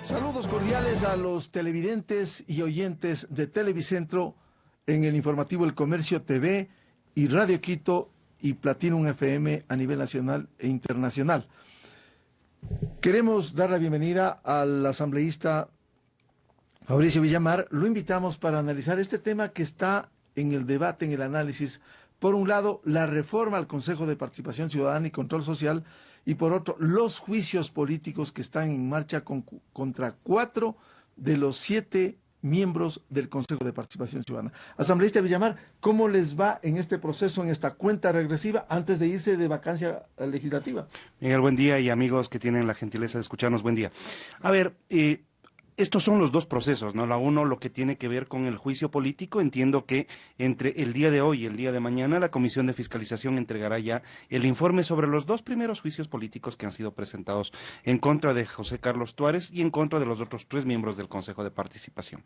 Saludos cordiales a los televidentes y oyentes de Televicentro en el informativo El Comercio TV y Radio Quito y Platinum FM a nivel nacional e internacional. Queremos dar la bienvenida al asambleísta Fabricio Villamar. Lo invitamos para analizar este tema que está en el debate, en el análisis. Por un lado, la reforma al Consejo de Participación Ciudadana y Control Social, y por otro, los juicios políticos que están en marcha contra 4 de los 7 miembros del Consejo de Participación Ciudadana. Asambleísta Villamar, ¿cómo les va en este proceso, en esta cuenta regresiva, antes de irse de vacancia legislativa? Miguel, buen día, y amigos que tienen la gentileza de escucharnos, buen día. A ver, estos son los dos procesos, ¿no? La uno, lo que tiene que ver con el juicio político. Entiendo que entre el día de hoy y el día de mañana la Comisión de Fiscalización entregará ya el informe sobre los dos primeros juicios políticos que han sido presentados en contra de José Carlos Tuárez y en contra de los otros 3 miembros del Consejo de Participación.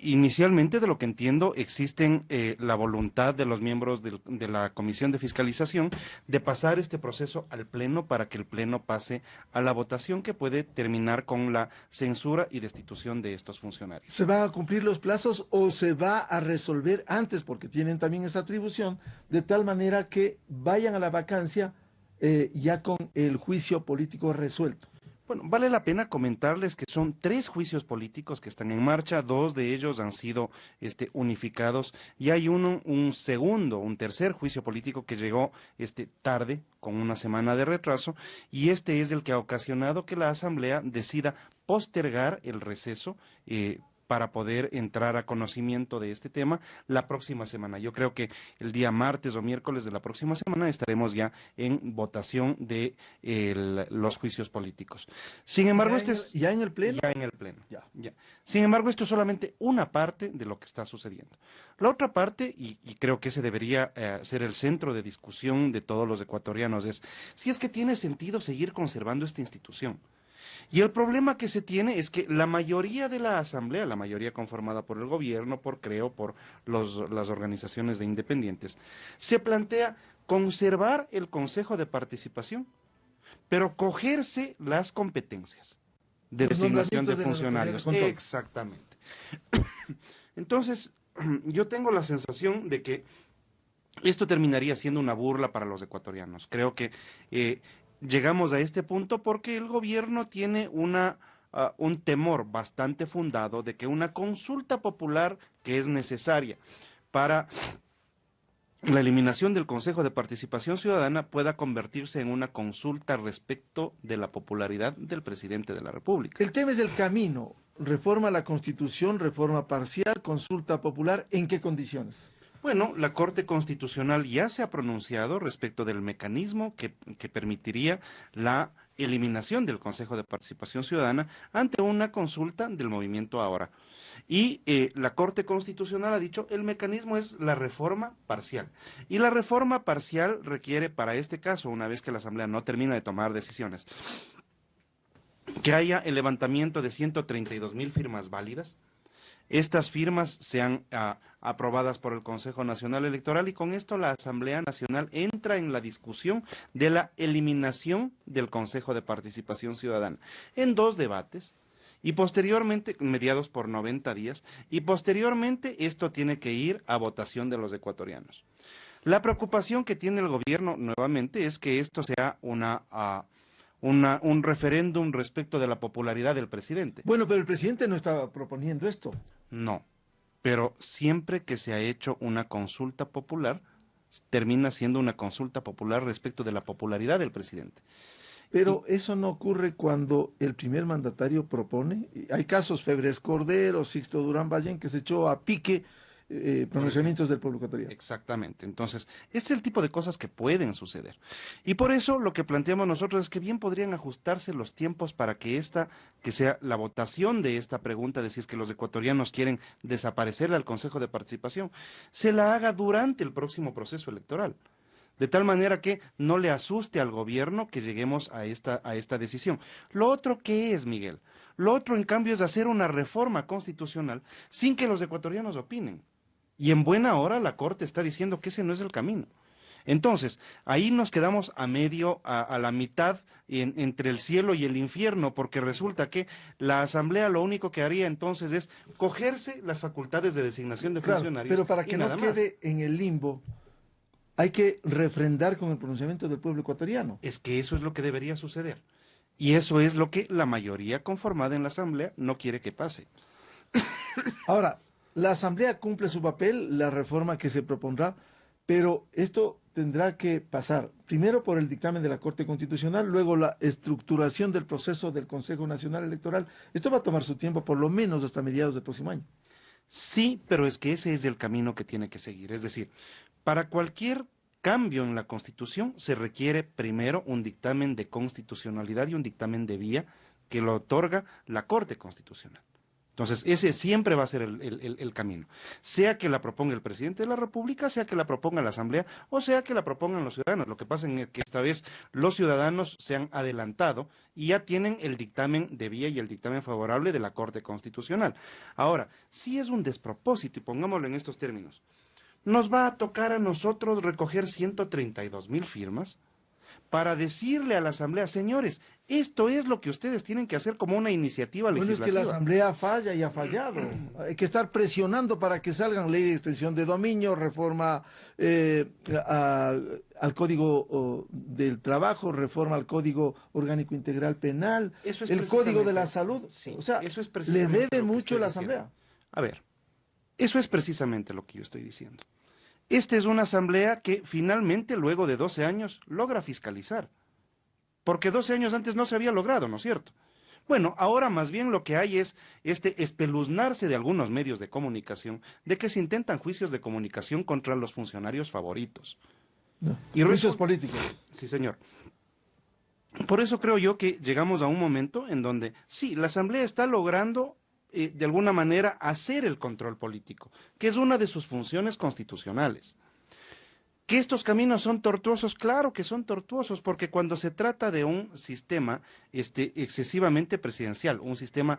Inicialmente, de lo que entiendo, existen la voluntad de los miembros de la Comisión de Fiscalización de pasar este proceso al Pleno para que el Pleno pase a la votación que puede terminar con la censura y destitución de estos funcionarios. ¿Se van a cumplir los plazos o se va a resolver antes, porque tienen también esa atribución, de tal manera que vayan a la vacancia ya con el juicio político resuelto? Bueno, vale la pena comentarles que son 3 juicios políticos que están en marcha, 2 de ellos han sido unificados, y hay un tercer juicio político que llegó tarde, con una semana de retraso, y este es el que ha ocasionado que la Asamblea decida postergar el receso para poder entrar a conocimiento de este tema la próxima semana. Yo creo que el día martes o miércoles de la próxima semana estaremos ya en votación de los juicios políticos. Sin embargo, ¿Ya en el Pleno? Ya en el Pleno. Ya. Sin embargo, esto es solamente una parte de lo que está sucediendo. La otra parte, y creo que ese debería ser el centro de discusión de todos los ecuatorianos, es si es que tiene sentido seguir conservando esta institución. Y el problema que se tiene es que la mayoría de la Asamblea, la mayoría conformada por el gobierno, por CREO, por las organizaciones de independientes, se plantea conservar el Consejo de Participación, pero cogerse las competencias de designación de funcionarios. Exactamente. Entonces, yo tengo la sensación de que esto terminaría siendo una burla para los ecuatorianos. Creo que llegamos a este punto porque el gobierno tiene un temor bastante fundado de que una consulta popular que es necesaria para la eliminación del Consejo de Participación Ciudadana pueda convertirse en una consulta respecto de la popularidad del presidente de la República. El tema es el camino. Reforma a la Constitución, reforma parcial, consulta popular, ¿en qué condiciones? Bueno, la Corte Constitucional ya se ha pronunciado respecto del mecanismo que permitiría la eliminación del Consejo de Participación Ciudadana ante una consulta del movimiento Ahora. Y la Corte Constitucional ha dicho el mecanismo es la reforma parcial. Y la reforma parcial requiere, para este caso, una vez que la Asamblea no termina de tomar decisiones, que haya el levantamiento de 132,000 firmas válidas. Estas firmas sean aprobadas por el Consejo Nacional Electoral y con esto la Asamblea Nacional entra en la discusión de la eliminación del Consejo de Participación Ciudadana en 2 debates y posteriormente, mediados por 90 días, y posteriormente esto tiene que ir a votación de los ecuatorianos. La preocupación que tiene el gobierno nuevamente es que esto sea un referéndum respecto de la popularidad del presidente. Bueno, pero el presidente no estaba proponiendo esto. No, pero siempre que se ha hecho una consulta popular, termina siendo una consulta popular respecto de la popularidad del presidente. Pero eso no ocurre cuando el primer mandatario propone. Hay casos, Febres Cordero, Sixto Durán Ballén, que se echó a pique pronunciamientos del pueblo ecuatoriano. Exactamente. Entonces, es el tipo de cosas que pueden suceder. Y por eso lo que planteamos nosotros es que bien podrían ajustarse los tiempos para que sea la votación de esta pregunta de si es que los ecuatorianos quieren desaparecerle al Consejo de Participación, se la haga durante el próximo proceso electoral. De tal manera que no le asuste al gobierno que lleguemos a esta decisión. Lo otro, ¿qué es, Miguel? Lo otro, en cambio, es hacer una reforma constitucional sin que los ecuatorianos opinen. Y en buena hora la Corte está diciendo que ese no es el camino. Entonces, ahí nos quedamos a medio, a la mitad entre el cielo y el infierno, porque resulta que la Asamblea lo único que haría entonces es cogerse las facultades de designación de Claro, funcionarios pero para y que no nada más. quede en el limbo, hay que refrendar con el pronunciamiento del pueblo ecuatoriano. Es que eso es lo que debería suceder. Y eso es lo que la mayoría conformada en la Asamblea no quiere que pase. Ahora, la Asamblea cumple su papel, la reforma que se propondrá, pero esto tendrá que pasar primero por el dictamen de la Corte Constitucional, luego la estructuración del proceso del Consejo Nacional Electoral. Esto va a tomar su tiempo, por lo menos hasta mediados del próximo año. Sí, pero es que ese es el camino que tiene que seguir. Es decir, para cualquier cambio en la Constitución se requiere primero un dictamen de constitucionalidad y un dictamen de vía que lo otorga la Corte Constitucional. Entonces, ese siempre va a ser el camino. Sea que la proponga el presidente de la República, sea que la proponga la Asamblea, o sea que la propongan los ciudadanos. Lo que pasa es que esta vez los ciudadanos se han adelantado y ya tienen el dictamen de vía y el dictamen favorable de la Corte Constitucional. Ahora, si es un despropósito, y pongámoslo en estos términos, nos va a tocar a nosotros recoger 132,000 firmas para decirle a la Asamblea, señores, esto es lo que ustedes tienen que hacer como una iniciativa Bueno, es que legislativa. la Asamblea falla y ha fallado. Hay que estar presionando para que salgan ley de extensión de dominio, reforma al Código del Trabajo, reforma al Código Orgánico Integral Penal, Eso es el Código de la precisamente- Salud. sí, O sea, eso es le precisamente debe lo que mucho estoy la diciendo. Asamblea. A ver, eso es precisamente lo que yo estoy diciendo. Esta es una asamblea que finalmente, luego de 12 años, logra fiscalizar. Porque 12 años antes no se había logrado, ¿no es cierto? Bueno, ahora más bien lo que hay es este espeluznarse de algunos medios de comunicación de que se intentan juicios de comunicación contra los funcionarios favoritos. No, Y juicios resulta- políticos. Sí, señor. Por eso creo yo que llegamos a un momento en donde, sí, la Asamblea está logrando, de alguna manera, hacer el control político, que es una de sus funciones constitucionales. ¿Que estos caminos son tortuosos? Claro que son tortuosos, porque cuando se trata de un sistema excesivamente presidencial, un sistema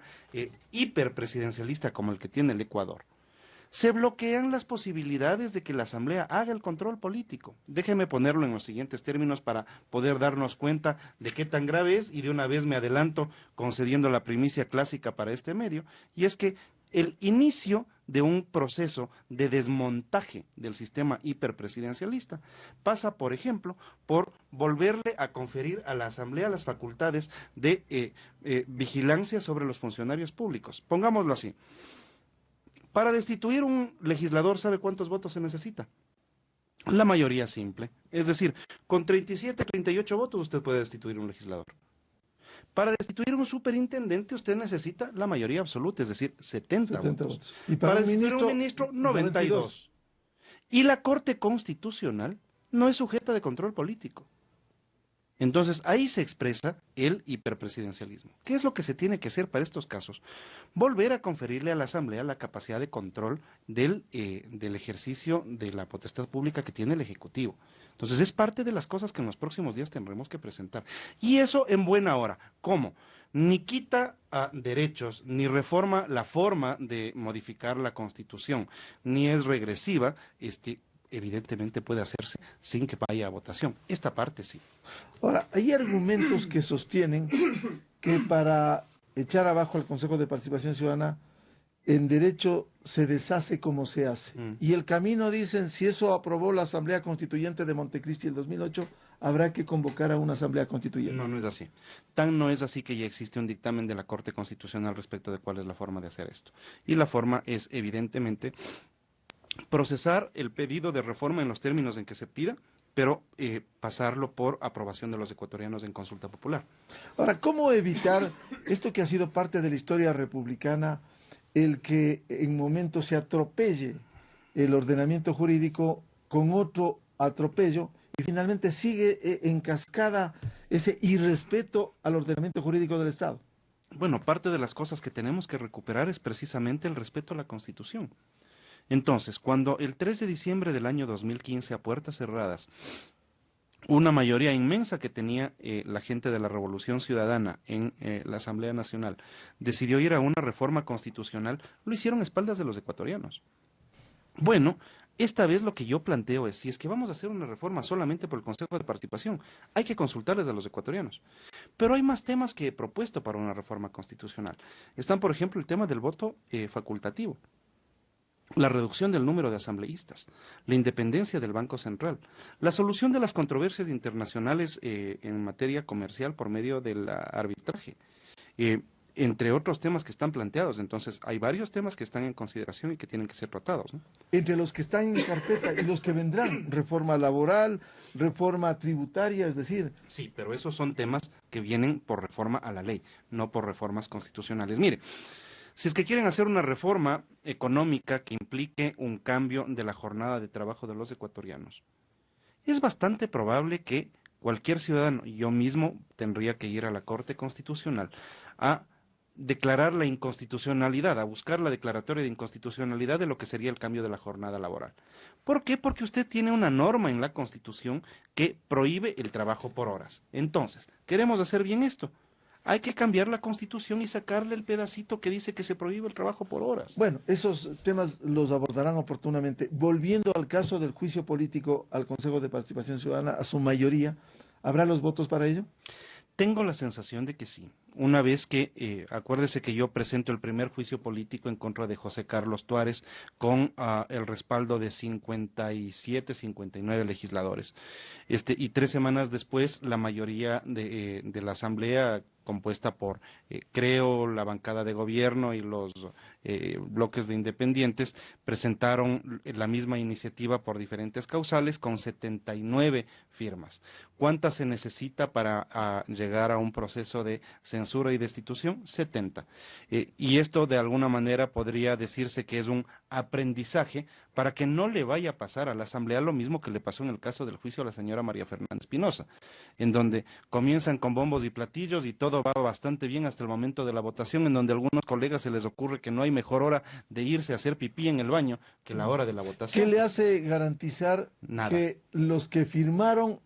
hiperpresidencialista como el que tiene el Ecuador, se bloquean las posibilidades de que la Asamblea haga el control político. Déjeme ponerlo en los siguientes términos para poder darnos cuenta de qué tan grave es, y de una vez me adelanto concediendo la primicia clásica para este medio, y es que el inicio de un proceso de desmontaje del sistema hiperpresidencialista pasa, por ejemplo, por volverle a conferir a la Asamblea las facultades de vigilancia sobre los funcionarios públicos. Pongámoslo así. Para destituir un legislador, ¿sabe cuántos votos se necesita? La mayoría simple. Es decir, con 37, 38 votos usted puede destituir un legislador. Para destituir un superintendente usted necesita la mayoría absoluta, es decir, 70 votos. Y Para un destituir un ministro, 92. Y la Corte Constitucional no es sujeta de control político. Entonces, ahí se expresa el hiperpresidencialismo. ¿Qué es lo que se tiene que hacer para estos casos? Volver a conferirle a la Asamblea la capacidad de control del ejercicio de la potestad pública que tiene el Ejecutivo. Entonces, es parte de las cosas que en los próximos días tendremos que presentar. Y eso en buena hora. ¿Cómo? Ni quita derechos, ni reforma la forma de modificar la Constitución, ni es regresiva, evidentemente puede hacerse sin que vaya a votación. Esta parte sí. Ahora, hay argumentos que sostienen que para echar abajo al Consejo de Participación Ciudadana, en derecho se deshace como se hace. Y el camino, dicen, si eso aprobó la Asamblea Constituyente de Montecristi en 2008, habrá que convocar a una Asamblea Constituyente. No, no es así. Tan no es así que ya existe un dictamen de la Corte Constitucional respecto de cuál es la forma de hacer esto. Y la forma es, evidentemente, procesar el pedido de reforma en los términos en que se pida, pero pasarlo por aprobación de los ecuatorianos en consulta popular. Ahora, ¿cómo evitar esto que ha sido parte de la historia republicana, el que en momentos se atropelle el ordenamiento jurídico con otro atropello y finalmente sigue en cascada ese irrespeto al ordenamiento jurídico del Estado? Bueno, parte de las cosas que tenemos que recuperar es precisamente el respeto a la Constitución. Entonces, cuando el 3 de diciembre del año 2015, a puertas cerradas, una mayoría inmensa que tenía la gente de la Revolución Ciudadana en la Asamblea Nacional decidió ir a una reforma constitucional, lo hicieron a espaldas de los ecuatorianos. Bueno, Esta vez lo que yo planteo es, si es que vamos a hacer una reforma solamente por el Consejo de Participación, hay que consultarles a los ecuatorianos. Pero hay más temas que he propuesto para una reforma constitucional. Están, por ejemplo, el tema del voto facultativo, la reducción del número de asambleístas, la independencia del Banco Central, la solución de las controversias internacionales en materia comercial por medio del arbitraje, entre otros temas que están planteados. Entonces, hay varios temas que están en consideración y que tienen que ser tratados, ¿no? Entre los que están en carpeta y los que vendrán, reforma laboral, reforma tributaria, es decir. Sí, pero esos son temas que vienen por reforma a la ley, no por reformas constitucionales. Mire, si es que quieren hacer una reforma económica que implique un cambio de la jornada de trabajo de los ecuatorianos, es bastante probable que cualquier ciudadano, yo mismo tendría que ir a la Corte Constitucional a declarar la inconstitucionalidad, a buscar la declaratoria de inconstitucionalidad de lo que sería el cambio de la jornada laboral. ¿Por qué? Porque usted tiene una norma en la Constitución que prohíbe el trabajo por horas. Entonces, ¿queremos hacer bien esto? Hay que cambiar la Constitución y sacarle el pedacito que dice que se prohíbe el trabajo por horas. Bueno, esos temas los abordarán oportunamente. Volviendo al caso del juicio político al Consejo de Participación Ciudadana, a su mayoría, ¿habrá los votos para ello? Tengo la sensación de que sí. Una vez que, acuérdese que yo presento el primer juicio político en contra de José Carlos Tuárez con el respaldo de 57, 59 legisladores. Y 3 semanas después, la mayoría de la Asamblea, compuesta por, creo, la bancada de gobierno y los bloques de independientes, presentaron la misma iniciativa por diferentes causales con 79 firmas. ¿Cuántas se necesita para llegar a un proceso de censura y destitución? 70. Y esto de alguna manera podría decirse que es un aprendizaje para que no le vaya a pasar a la Asamblea lo mismo que le pasó en el caso del juicio a la señora María Fernanda Espinosa, en donde comienzan con bombos y platillos y todo va bastante bien hasta el momento de la votación, en donde a algunos colegas se les ocurre que no hay mejor hora de irse a hacer pipí en el baño que la hora de la votación. ¿Qué le hace garantizar Nada. que los que firmaron,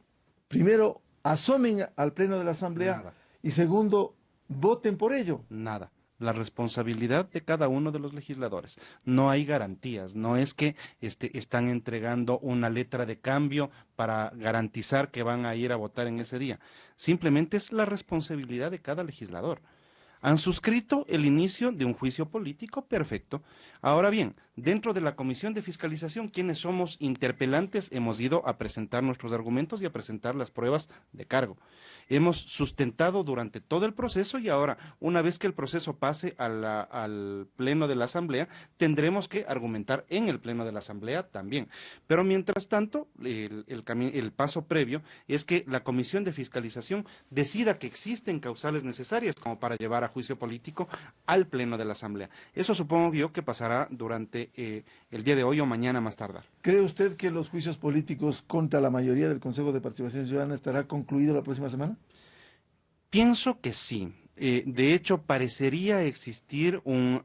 primero, asomen al Pleno de la Asamblea Nada. y segundo, voten por ello? Nada. La responsabilidad de cada uno de los legisladores. No hay garantías, no es que están entregando una letra de cambio para garantizar que van a ir a votar en ese día. Simplemente es la responsabilidad de cada legislador. Han suscrito el inicio de un juicio político, perfecto. Ahora bien, dentro de la Comisión de Fiscalización, quienes somos interpelantes, hemos ido a presentar nuestros argumentos y a presentar las pruebas de cargo. Hemos sustentado durante todo el proceso y ahora, una vez que el proceso pase al Pleno de la Asamblea, tendremos que argumentar en el Pleno de la Asamblea también. Pero mientras tanto, el paso previo es que la Comisión de Fiscalización decida que existen causales necesarias como para llevar a juicio político al Pleno de la Asamblea. Eso supongo yo que pasará durante el día de hoy o mañana más tardar. ¿Cree usted que los juicios políticos contra la mayoría del Consejo de Participación Ciudadana estará concluido la próxima semana? Pienso que sí. De hecho, parecería existir un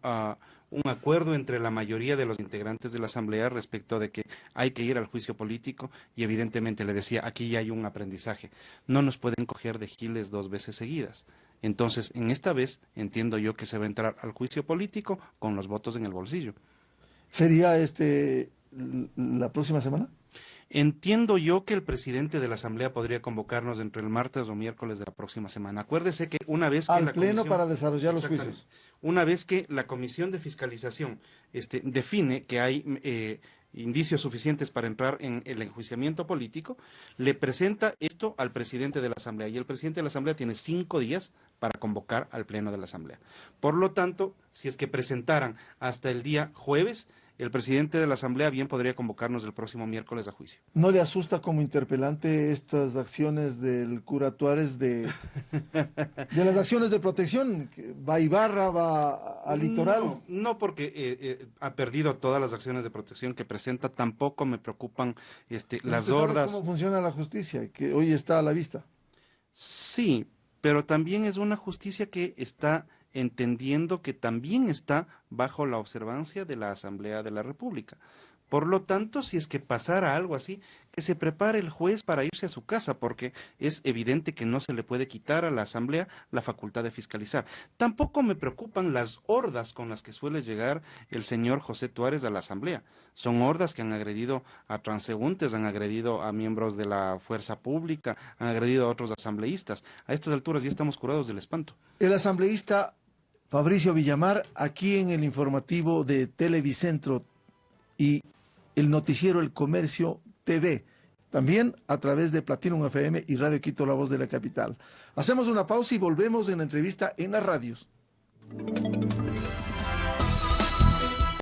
acuerdo entre la mayoría de los integrantes de la Asamblea respecto de que hay que ir al juicio político y evidentemente le decía, aquí ya hay un aprendizaje. No nos pueden coger de giles 2 veces seguidas. Entonces, en esta vez entiendo yo que se va a entrar al juicio político con los votos en el bolsillo. ¿Sería la próxima semana? Entiendo yo que el presidente de la Asamblea podría convocarnos entre el martes o miércoles de la próxima semana. Acuérdese que una vez que al Pleno para desarrollar los juicios. Una vez que la Comisión de Fiscalización define que hay indicios suficientes para entrar en el enjuiciamiento político, le presenta esto al presidente de la Asamblea y el presidente de la Asamblea tiene 5 días para convocar al Pleno de la Asamblea. Por lo tanto, si es que presentaran hasta el día jueves, el presidente de la Asamblea bien podría convocarnos el próximo miércoles a juicio. ¿No le asusta como interpelante estas acciones del cura Tuárez de las acciones de protección? ¿Va a Ibarra, va al litoral? No, porque ha perdido todas las acciones de protección que presenta. Tampoco me preocupan las hordas. ¿Cómo funciona la justicia? Que hoy está a la vista. Sí, pero también es una justicia que está entendiendo que también está bajo la observancia de la Asamblea de la República. Por lo tanto, si es que pasara algo así, que se prepare el juez para irse a su casa, porque es evidente que no se le puede quitar a la Asamblea la facultad de fiscalizar. Tampoco me preocupan las hordas con las que suele llegar el señor José Tuárez a la Asamblea. Son hordas que han agredido a transeúntes, han agredido a miembros de la fuerza pública, han agredido a otros asambleístas. A estas alturas ya estamos curados del espanto. El asambleísta Fabricio Villamar, aquí en el informativo de Televicentro y el noticiero El Comercio TV, también a través de Platinum FM y Radio Quito, la voz de la capital. Hacemos una pausa y volvemos en la entrevista en las radios.